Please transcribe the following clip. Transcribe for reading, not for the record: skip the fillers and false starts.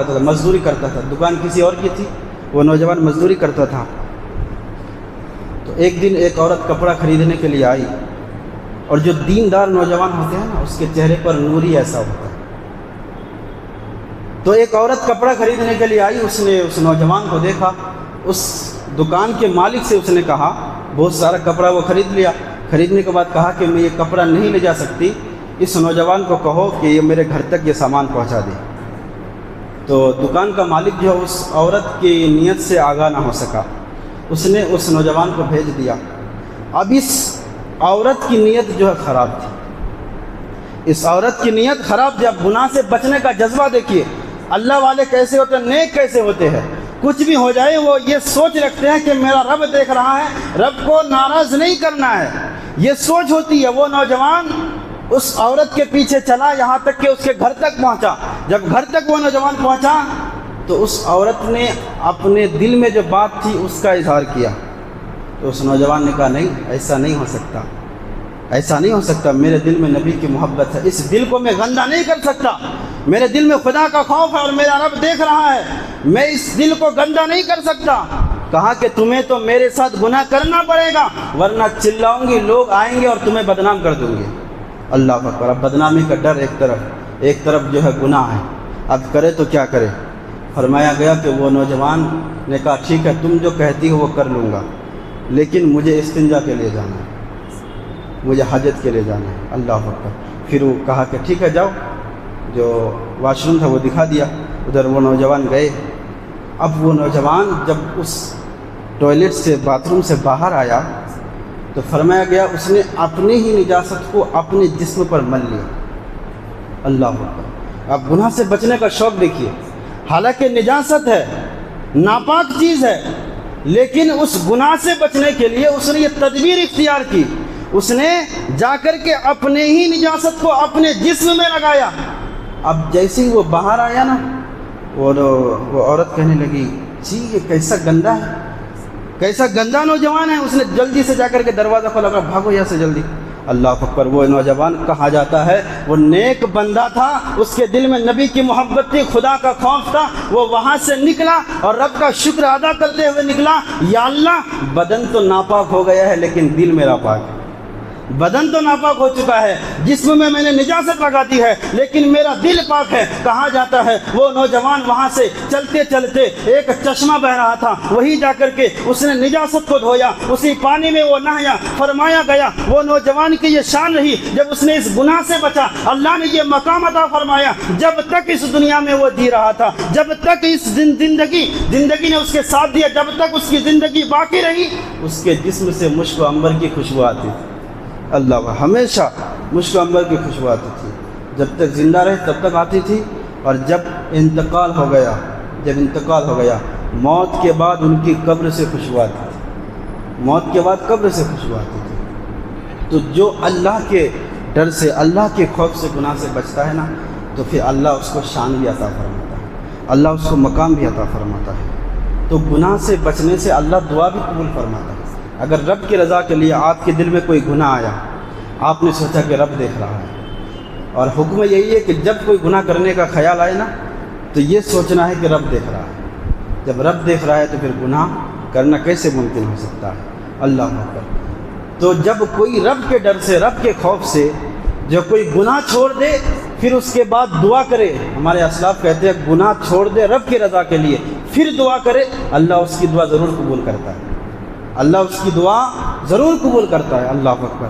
کرتا تھا، مزدوری کرتا تھا، دکان کسی اور کی تھی، وہ نوجوان مزدوری کرتا تھا۔ تو ایک دن ایک عورت کپڑا خریدنے کے لیے آئی، اور جو دیندار نوجوان ہوتے ہیں نا، اس کے چہرے پر نور ہی ایسا ہوتا ہے۔ تو ایک عورت کپڑا خریدنے کے لیے آئی، اس نے اس نوجوان کو دیکھا، اس دکان کے مالک سے اس نے کہا، بہت سارا کپڑا وہ خرید لیا، خریدنے کے بعد کہا کہ میں یہ کپڑا نہیں لے جا سکتی، اس نوجوان کو کہو کہ یہ میرے گھر تک یہ سامان پہنچا دے۔ تو دکان کا مالک جو ہے اس عورت کی نیت سے آگاہ نہ ہو سکا، اس نے اس نوجوان کو بھیج دیا۔ اب اس عورت کی نیت جو ہے خراب تھی، اس عورت کی نیت خراب تھی۔ اب گناہ سے بچنے کا جذبہ دیکھیے، اللہ والے کیسے ہوتے ہیں، نیک کیسے ہوتے ہیں، کچھ بھی ہو جائے وہ یہ سوچ رکھتے ہیں کہ میرا رب دیکھ رہا ہے، رب کو ناراض نہیں کرنا ہے، یہ سوچ ہوتی ہے۔ وہ نوجوان اس عورت کے پیچھے چلا یہاں تک کہ اس کے گھر تک پہنچا۔ جب گھر تک وہ نوجوان پہنچا تو اس عورت نے اپنے دل میں جو بات تھی اس کا اظہار کیا۔ تو اس نوجوان نے کہا نہیں، ایسا نہیں ہو سکتا، ایسا نہیں ہو سکتا، میرے دل میں نبی کی محبت ہے، اس دل کو میں گندہ نہیں کر سکتا، میرے دل میں خدا کا خوف ہے اور میرا رب دیکھ رہا ہے، میں اس دل کو گندہ نہیں کر سکتا۔ کہا کہ تمہیں تو میرے ساتھ گناہ کرنا پڑے گا، ورنہ چلاؤں گی، لوگ آئیں گے اور تمہیں بدنام کر دوں گے۔ اللہ اکبر۔ اب بدنامی کا ڈر ایک طرف جو ہے گناہ ہے، اب کرے تو کیا کرے۔ فرمایا گیا کہ وہ نوجوان نے کہا ٹھیک ہے، تم جو کہتی ہو وہ کر لوں گا، لیکن مجھے استنجا کے لیے جانا ہے، مجھے حاجت کے لیے جانا ہے۔ اللہ اکبر۔ پھر وہ کہا کہ ٹھیک ہے جاؤ، جو واش روم تھا وہ دکھا دیا، ادھر وہ نوجوان گئے۔ اب وہ نوجوان جب اس ٹوائلٹ سے باتھ روم سے باہر آیا تو فرمایا گیا اس نے اپنی ہی نجاست کو اپنے جسم پر مل لیا۔ اللہ اکبر۔ اب گناہ سے بچنے کا شوق دیکھیے، حالانکہ نجاست ہے، ناپاک چیز ہے، لیکن اس گناہ سے بچنے کے لیے اس نے یہ تدبیر اختیار کی، اس نے جا کر کے اپنے ہی نجاست کو اپنے جسم میں لگایا۔ اب جیسے ہی وہ باہر آیا نا، وہ عورت کہنے لگی جی یہ کیسا گندا ہے، کیسا گندا نوجوان ہے۔ اس نے جلدی سے جا کر کے دروازہ کھولا، کہا بھاگو یہاں سے جلدی۔ اللہ اکبر۔ وہ نوجوان کہا جاتا ہے وہ نیک بندہ تھا، اس کے دل میں نبی کی محبت تھی، خدا کا خوف تھا، وہ وہاں سے نکلا اور رب کا شکر ادا کرتے ہوئے نکلا، یا اللہ بدن تو ناپاک ہو گیا ہے لیکن دل میرا پاک ہے، بدن تو ناپاک ہو چکا ہے، جسم میں نے نجاست لگا دی ہے لیکن میرا دل پاک ہے۔ کہا جاتا ہے وہ نوجوان وہاں سے چلتے چلتے ایک چشمہ بہ رہا تھا، وہی جا کر کے اس نے نجاست کو دھویا، اسی پانی میں وہ نہایا۔ فرمایا گیا وہ نوجوان کی یہ شان رہی، جب اس نے اس گناہ سے بچا اللہ نے یہ مقام عطا فرمایا، جب تک اس دنیا میں وہ جی رہا تھا، جب تک اس زندگی نے اس کے ساتھ دیا، جب تک اس کی زندگی باقی رہی، اس کے جسم سے مشک و عنبر کی خوشبو آتی تھی۔ اللہ، ہمیشہ مشک و عنبر کی خوشبو آتی تھی، جب تک زندہ رہے تب تک آتی تھی، اور جب انتقال ہو گیا موت کے بعد ان کی قبر سے خوشبو آتی تھی، موت کے بعد قبر سے خوشبو آتی تھی۔ تو جو اللہ کے ڈر سے، اللہ کے خوف سے گناہ سے بچتا ہے نا، تو پھر اللہ اس کو شان بھی عطا فرماتا ہے، اللہ اس کو مقام بھی عطا فرماتا ہے۔ تو گناہ سے بچنے سے اللہ دعا بھی قبول فرماتا ہے۔ اگر رب کی رضا کے لیے آپ کے دل میں کوئی گناہ آیا، آپ نے سوچا کہ رب دیکھ رہا ہے، اور حکم یہی ہے کہ جب کوئی گناہ کرنے کا خیال آئے نا تو یہ سوچنا ہے کہ رب دیکھ رہا ہے۔ جب رب دیکھ رہا ہے تو پھر گناہ کرنا کیسے ممکن ہو سکتا ہے۔ اللہ اکبر۔ تو جب کوئی رب کے ڈر سے، رب کے خوف سے جو کوئی گناہ چھوڑ دے، پھر اس کے بعد دعا کرے، ہمارے اسلاف کہتے ہیں گناہ چھوڑ دے رب کی رضا کے لیے، پھر دعا کرے، اللہ اس کی دعا ضرور قبول کرتا ہے، اللہ اس کی دعا ضرور قبول کرتا ہے۔ اللہ اکبر۔